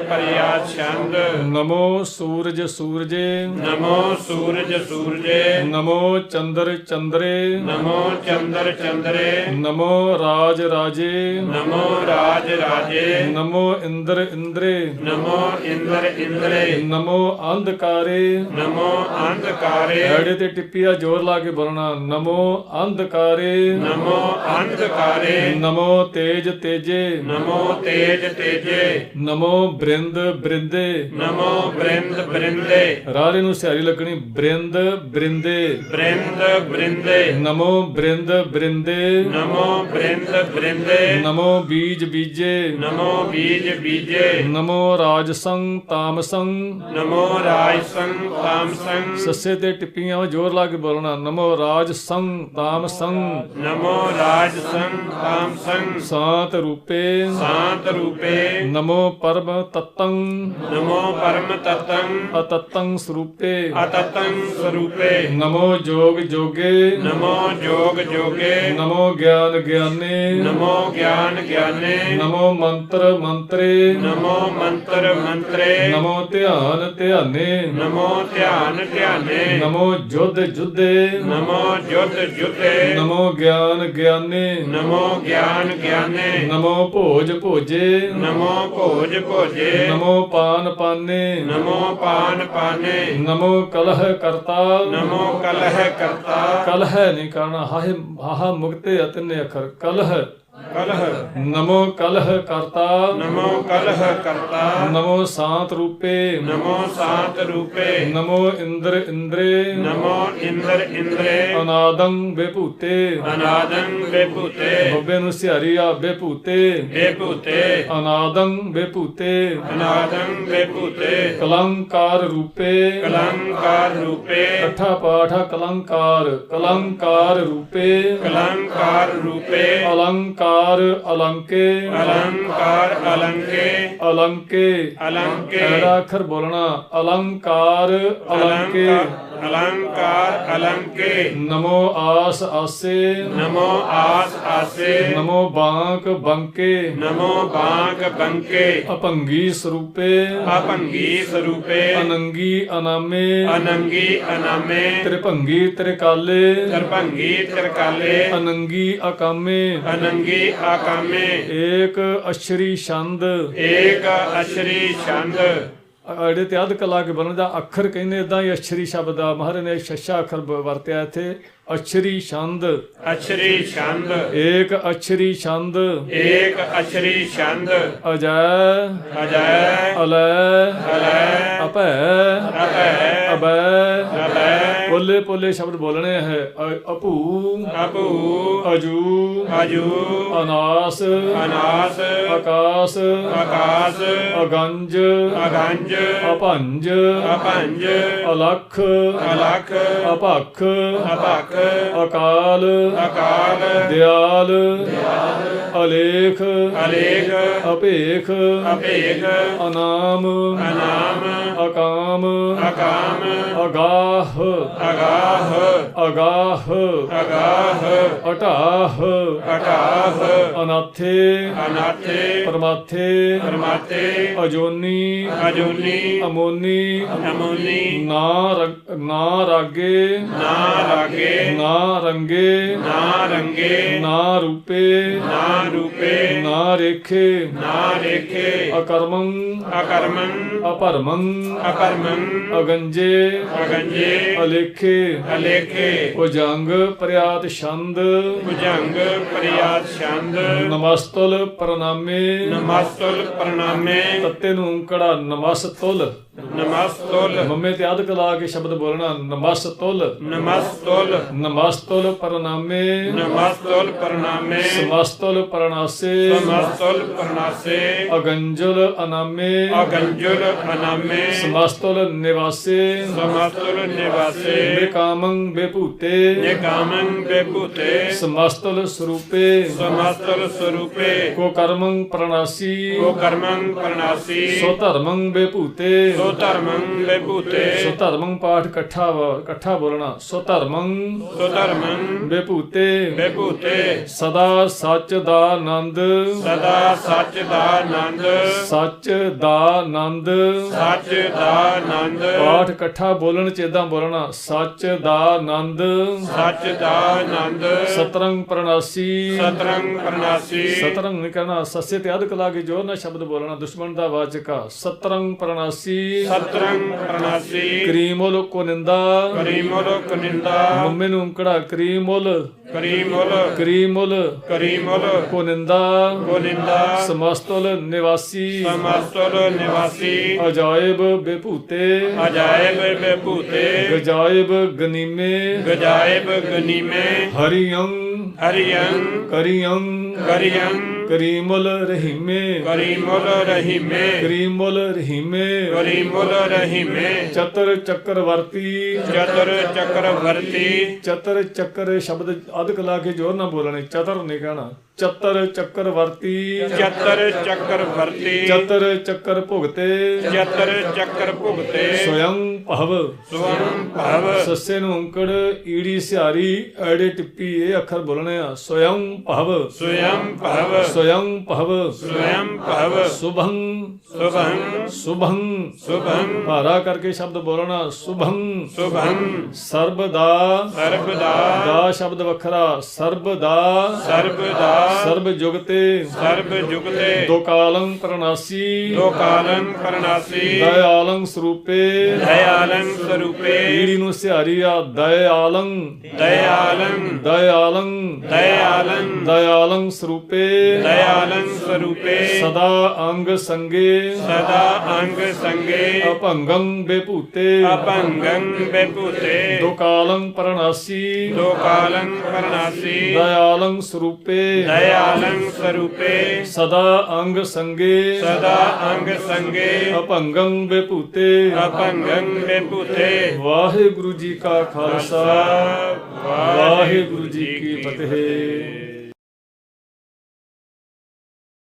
ਪਰਿਆਦ ਛੰਦ। ਨਮੋ ਸੂਰਜ ਸੂਰਜੇ, ਨਮੋ ਸੂਰਜ ਸੂਰਜੇ, ਨਮੋ ਚੰਦਰ ਚੰਦਰੇ, ਨਮੋ ਚੰਦਰ ਚੰਦਰੇ, ਨਮੋ ਰਾਜ ਰਾਜੇ, ਨਮੋ ਰਾਜ ਰਾਜੇ, ਨਮੋ ਇੰਦਰ ਇੰਦਰੇ, ਨਮੋ ਇੰਦਰ ਇੰਦਰੇ, ਨਮੋ ਅੰਧਕਾਰੇ। ਨਮੋ ਅੰਧਕਾਰੇ, ਐੜੇ ਤੇ ਟਿੱਪੀ ਆ ਜ਼ੋਰ ਲਾ ਕੇ ਬੋਲਣਾ। ਨਮੋ ਅੰਧਕਾਰੇ, ਨਮੋ ਅੰਧਕਾਰੇ, ਨਮੋ ਤੇਜ ਤੇਜੇ, ਨਮੋ ਤੇਜ ਤੇਜੇ, ਨਮੋ ਬ੍ਰਿੰਦ ਬ੍ਰਿੰਦੇ। ਨਮੋ ਬ੍ਰਿੰਦ ਬ੍ਰਿੰਦੇ, ਰਾਰੇ ਨੂੰ ਸਿਆਰੀ ਲੱਗਣੀ। ਬ੍ਰਿੰਦ ਬ੍ਰਿੰਦੇ, ਬ੍ਰਿੰਦ ਬ੍ਰਿੰਦੇ, ਨਮੋ ਬ੍ਰਿੰਦ ਬ੍ਰਿੰਦੇ, ਨਮੋ ਬ੍ਰਿੰਦ ਬ੍ਰਿੰਦੇ, ਨਮੋ ਬੀਜ ਬੀਜੇ, ਨਮੋ ਬੀਜ ਬੀਜੇ, ਨਮੋ ਰਾਜਸੰ ਤਾਮਸੰ। ਨਮੋ ਰਾਜਸੰ ਤਾਮਸੰ, ਸੱਸੇ ਤੇ ਟਿੱਪੀਆਂ ਜ਼ੋਰ ਲਾ ਕੇ ਬੋਲਣਾ। ਨਮੋ ਰਾਜਸੰ ਤਾਮਸੰ, ਨਮੋ ਰਾਜਸੰ ਤਾਮਸੰ, ਸਾਤ ਰੂਪੇ, ਸਾਤ ਰੂਪੇ, ਨਮੋ ਪਰਮ ਤਤੰ, ਨਮੋ ਪਰਮ ਤਤੰ, ਅਤਤੰ ਸਰੂਪੇ, ਅਤਤੰ ਸਰੂਪੇ, ਨਮੋ ਜੋਗ ਜੋਗੇ, ਨਮੋ ਜੋਗ ਜੋਗੇ, ਨਮੋ ਗਿਆਨ ਗਿਆਨੇ, ਨਮੋ ਗਿਆਨ ਗਿਆਨੇ, ਨਮੋ ਮੰਤਰ ਮੰਤਰੇ, ਨਮੋ ਮੰਤਰ ਮੰਤਰੇ, ਨਮੋ ਧਿਆਨ ਧਿਆਨੇ, ਨਮੋ ਧਿਆਨ ਧਿਆਨੇ, ਨਮੋ ਜੁਧ ਜੁਧੇ, ਨਮੋ ਜੁਧ ਜੁਧੇ, ਨਮੋ ਗਿਆਨ ਗਿਆਨੇ, ਨਮੋ ਗਿਆਨ ਗਿਆਨੇ, ਨਮੋ ਭੋਜ ਭੋਜੇ, ਨਮੋ ਭੋਜ ਭੋਜੇ, ਨਮੋ ਪਾਨ ਪਾਨੇ, ਨਮੋ ਪਾਨ ਪਾਨੇ, ਨਮੋ ਕਲਹ ਕਰਤਾ। ਨਮੋ ਕਲਹ ਕਰਤਾ, ਕਲਹ ਨਹੀਂ ਕਰਨਾ। ਹਾਹੇ ਹਾਹਾ ਮੁਕਤੇ ਅਤਨੇ ਅੱਖਰ ਕਲਹ। ਕਲਹ, ਨਮੋ ਕਲਹ ਕਰਤਾ, ਨਮੋ ਕਲਹ ਕਰਤਾ, ਨਮੋ ਸਾਤ ਰੂਪੇ, ਨਮੋ ਸਾਤ ਰੂਪੇ, ਨਮੋ ਇੰਦਰ ਇੰਦਰੇ, ਨਮੋ ਇੰਦਰ ਇੰਦਰੇ, ਅਨਾਦੰ ਬੇਭੂਤੇ। ਅਨਾਦੰ ਬੇਭੂਤੇ, ਬੱਬੇ ਨੂੰ ਸਿਹਾਰੀ ਆ ਬੇਭੂਤੇ, ਬੇਭੂਤੇ, ਅਨਾਦੰ ਬੇਭੂਤੇ, ਅਨਾਦੰ ਬੇਭੂਤੇ, ਕਲੰਕਾਰ ਰੂਪੇ, ਕਲੰਕਾਰ ਰੂਪੇ, ਇਕੱਠਾ ਪਾਠਾ ਕਲੰਕਾਰ, ਕਲੰਕਾਰ ਰੂਪੇ, ਕਲੰਕਾਰ ਰੂਪੇ, ਅਲੰਕਾਰ ਅਲੰਕੇ, ਅਲੰਕਾਰ ਅਲੰਕੇ, ਅਲੰਕੇ। ਅਲੰਕੇ, ਐੜਾ ਅੱਖਰ ਬੋਲਣਾ। ਅਲੰਕਾਰ ਅਲੰਕੇ, ਅਲੰਕਾਰ ਅਲੰਕੇ, ਨਮੋ ਆਸ ਆਸੇ, ਨਮੋ ਆਸ ਆਸੇ, ਨਮੋ ਬਾਂਕ ਬੰਕੇ, ਨਮੋ ਬਾਂਕ ਬੰਕੇ, ਅਭੰਗੀ ਸਰੂਪੇ, ਅਭੰਗੀ ਸਰੂਪੇ, ਅਨੰਗੀ ਅਨਾਮੇ, ਅਨੰਗੀ ਅਨਾਮੇ, ਤ੍ਰਿਭੰਗੀ ਤ੍ਰਿਕਾਲੇ, ਤਰਭੰਗੀ ਤਰਕਾਲੇ, ਅਨੰਗੀ ਅਕਾਮੇ, ਅਨੰਗੀ ਆਕਾਮੇ, ਏਕ ਅਸ਼ਰੀ ਛੰਦ। ਏਕ ਅਸ਼ਰੀ ਛੰਦ। ਅੜੇ ਤੇ ਅੱਧ ਕਲਾ ਕੇ ਬਣਨ ਦਾ ਅੱਖਰ ਕਹਿੰਦੇ ਇਦਾਂ ਹੀ ਅਸ਼ਰੀ ਸ਼ਬਦ ਆ। ਮਹਾਰਾਜ ਨੇ ਛੱਛਾ ਅੱਖਰ ਵਰਤਿਆ ਇੱਥੇ। ਅਸ਼ਰੀ ਛੰਦ, ਅਸ਼ਰੀ ਛੰਦ, ਏਕ ਅਸ਼ਰੀ ਛੰਦ, ਏਕ ਅਸ਼ਰੀ ਛੰਦ, ਅਜੈ ਅਜੈ, ਅਲੈ ਅਲੈ, ਅਭੈ ਅਭੈ, ਅਬੈ। ਅਬੈ, ਪੋਲੇ ਪੋਲੇ ਸ਼ਬਦ ਬੋਲਣੇ ਹੈ। ਅਭੂ, ਅਭੂ, ਅਜੂ, ਅਜੂ, ਅਨਾਸ, ਅਨਾਸ, ਆਕਾਸ, ਆਕਾਸ, ਅਗੰਜ, ਅਗੰਜ, ਅਭੰਜ, ਅਭੰਜ, ਅਲਖ, ਅਲਖ, ਅਭਖ, ਅਭਖ, ਅਕਾਲ, ਅਕਾਲ, ਦਿਆਲ, ਅਲੇਖ, ਅਲੇਖ, ਅਭੇਖ, ਅਭੇਖ, ਅਨਾਮ, ਅਨਾਮ, ਅਕਾਮ, ਅਕਾਮ, ਅਗਾਹ, ਅਗਾਹ, ਅਗਾਹ, ਅਗਾਹ, ਅਟਾਹ, ਅਟਾਹ, ਅਨਾਥੇ, ਅਨਾਥੇ, ਪਰਮਾਥੇ, ਪਰਮਾਤੇ, ਅਜੋਨੀ, ਅਜੂਨੀ, ਅਮੋਨੀ, ਅਮੋਨੀ, ਨਾ ਨਾ ਰਾਗੇ, ਨਾ ਲਾਗੇ, ਨਾ ਰੰਗੇ, ਨਾ ਰੰਗੇ, ਨਾ ਰੂਪੇ, ਨਾ ਰੂਪੇ, ਨਾ ਰੇਖੇ, ਨਾ ਰੇਖੇ, ਅਕਰਮੰ, ਅਕਰਮੰ, ਅਪਰਮੰ, ਅਪਰਮੰ, ਅਗੰਜੇ, ਅਗੰਜੇ, ਅਲੇਖੇ, ਅਲੇਖੇ, ਭੁਜੰਗ ਪ੍ਰਿਆਤ ਛੰਦ, ਭੁਜੰਗ ਪ੍ਰਿਆਤ ਛੰਦ, ਨਮਸਤੁਲ ਪ੍ਰਣਾਮੇ। ਨਮਸਤੁਲ ਪ੍ਰਣਾਮੇ, ਤੱਤੇ ਨੂੰ ਉਂਕੜਾ ਨਮਸਤੁਲ। ਨਮਸਤੁਲ, ਮੰਮੇ ਤੇ ਅੱਧ ਕਲਾ ਕੇ ਸ਼ਬਦ ਬੋਲਣਾ। ਨਮਸਤੁਲ, ਨਮਸਤੁਲ, ਨਮਸਤੁਲ ਪ੍ਰਣਾਮੇ, ਨਮਸਤੁਲ ਪ੍ਰਣਾਮੇ, ਸਮਸਤੁਲ ਪ੍ਰਣਾਸੇ, ਸਮਸਤੁਲ ਪ੍ਰਣਾਸੇ, ਅਗੰਜੁਲ ਅਨਾਮੇ, ਅਗੰਜੁਲ ਅਨਾਮੇ, ਸਮਸਤੁਲ ਨਿਵਾਸੇ, ਸਮਸਤੁਲ ਨਿਵਾਸੇ, ਨਿਕਾਮੰ ਵਿਭੂਤੇ ਨਿਕਾਮੰ ਵਿਭੂਤੇ ਸਮਸਤਲ ਸਰੂਪੇ ਸਮਸਤਲ ਸਰੂਪੇ ਕੋ ਕਰਮੰ ਪ੍ਰਣਾਸੀ ਕੋ ਕਰਮੰ ਪ੍ਰਣਾਸੀ ਸੋ ਧਰਮੰ ਵਿਭੂਤੇ ਸੋ ਧਰਮੰ ਵਿਭੂਤੇ ਸੋ ਧਰਮੰ ਪਾਠ ਇਕੱਠਾ ਬੋਲਣਾ ਸੋ ਧਰਮੰ ਸੋ ਧਰਮੰ ਵਿਭੂਤੇ ਵਿਭੂਤੇ ਸਦਾ ਸੱਚ ਦਾ ਆਨੰਦ ਸਦਾ ਸੱਚ ਦਾ ਆਨੰਦ ਸੱਚ ਦਾ ਆਨੰਦ ਸੱਚ ਦਾ ਆਨੰਦ ਪਾਠ ਇਕੱਠਾ ਬੋਲਣ ਚ ਏਦਾਂ ਬੋਲਣਾ ਸੱਚ ਦਾ ਆਨੰਦ ਸੱਚ ਦਾ ਆਨੰਦ ਸਤਰੰਗ ਪ੍ਰਣਾਸੀ ਸਤਰੰਗ ਪ੍ਰਣਾਸੀ ਸਤਰੰਗ ਨਹੀਂ ਕਹਿਣਾ ਸੱਸੇ ਤੇ ਅਧਿਕ ਲਾ ਕੇ ਜੋਰ ਨਾਲ ਸ਼ਬਦ ਬੋਲਣਾ ਦੁਸ਼ਮਣ ਦਾ ਵਾਚਕਾ ਸਤਰੰਗ ਪ੍ਰਣਾਸੀ ਸਤਰੰਗ ਪ੍ਰਣਾਸੀ ਕਰੀਮੁਲ ਕੋ ਨਿੰਦਾ ਕਰੀਮੁਲ ਕੁਨਿੰਦਾ ਮੰਮੇ ਨੂੰ ਉਂਕੜਾ ਕਰੀਮੁਲ ਕਰੀਮੁਲ ਕਰੀਮੁਲ ਕਰੀਮੁਲ ਕੋ ਨਿੰਦਾ ਕੁਨਿੰਦਾ ਸਮਸਤਲ ਨਿਵਾਸੀ ਸਮਸਤਲ ਨਿਵਾਸੀ ਅਜਾਇਬ ਵਿਭੂਤੇ ਅਜਾਇਬ ਵਿਭੂਤੇ ਗਜਾਇਬ ਗਨੀਮੇ ਗਜਾਇਬ ਗਨੀਮੇ ਹਰੀਅੰ ਹਰਿਯੰ ਕਰੀਅੰ ਕਰਿਯੰ ਕਰੀਮੁਲ ਰਹੀਮੇ ਕਰੀਮੁਲ ਰਹੀਮੇ ਕਰੀਮੁਲ ਰਹੀਮੇ ਕਰੀਮੁਲ ਰਹੀਮੇ ਚਤਰ ਚੱਕਰਵਰਤੀ ਚਤੁਰ ਚੱਕਰਵਰਤੀ ਚਤਰ ਚੱਕਰ ਸ਼ਬਦ ਅਧਿਕ ਲਾ ਕੇ ਜੋਰ ਨਾਲ ਬੋਲਣੇ ਚਤਰ ਨਹੀਂ ਕਹਿਣਾ ਚਤਰ ਚੱਕਰਵਰਤੀ ਚਤਰ ਚੱਕਰਵਰਤੀ ਚਤਰ ਚੱਕਰ ਭੁਗਤੇ ਚਤਰ ਚੱਕਰ ਭੁਗਤੇ ਸਵਯੰ ਭਵ ਸਵੰ ਭਵ ਸੱਸੇ ਨੂੰ ਅੰਕੜ ਈੜੀ ਸਿਹਾਰੀ ਐੜੇ ਟਿੱਪੀ ਇਹ ਅੱਖਰ ਬੋਲਣੇ ਆ ਸਵਯੰ ਭਵ ਸਵਯੰ ਭਵ ਸਵਯੰ ਭਵ ਸਵਯੰ ਭਵ ਸੁਭੰ ਸੁਭੰ ਸੁਭੰ ਸੁਭੰ ਭਾਰਾ ਕਰਕੇ ਸ਼ਬਦ ਬੋਲਣਾ ਸੁਭੰ ਸੁਭੰ ਸਰਬਦਾ ਸਰਬਦਾ ਦਾ ਸ਼ਬਦ ਵੱਖਰਾ ਸਰਬਦਾ ਸਰਬਦਾ ਸਰਬ ਜੁਗਤੇ ਸਰਬ ਜੁਗਤੇ ਦੁਕਾਲੰ ਪ੍ਰਣਾਸੀ ਲੋਕਾਲੰ ਪ੍ਰਣਾਸੀ ਦਇਆਲੰ ਸਰੂਪੇ ਦਇਆਲੰ ਸਰੂਪੇ ਈੜੀ ਨੂੰ ਸਿਹਾਰੀ ਆ ਦਇਆਲੰ ਦਇਆਲੰ ਦਇਆਲੰ ਦਇਆਲੰ ਦਇਆਲੰ ਸਰੂਪੇ ਦਇਆਲੰ ਸਰੂਪੇ ਸਦਾ ਅੰਗ ਸੰਗੇ ਸਦਾ ਅੰਗ ਸੰਗੇ ਅਭੰਗੰ ਵਿਭੂਤੇ ਅਭੰਗੰ ਵਿਭੂਤੇ ਦੁਕਾਲੰ ਪ੍ਰਣਾਸੀ ਲੋਕਾਲੰ ਪ੍ਰਣਾਸੀ ਦਇਆਲੰ ਸਰੂਪੇ ਦਇਆਲੰ ਸਰੂਪੇ ਸਦਾ ਅੰਗ ਸੰਗੇ ਸਦਾ ਅੰਗ ਸੰਗੇ ਅਭੰਗੰ ਵਿਭੂਤੇ ਅਭੰਗੰ ਵਿਭੂਤੇ ਵਾਹਿਗੁਰੂ ਜੀ ਕਾ ਖਾਲਸਾ ਵਾਹਿਗੁਰੂ ਵਾਹਿਗੁਰੂ ਜੀ ਕੀ ਫਤਿਹ।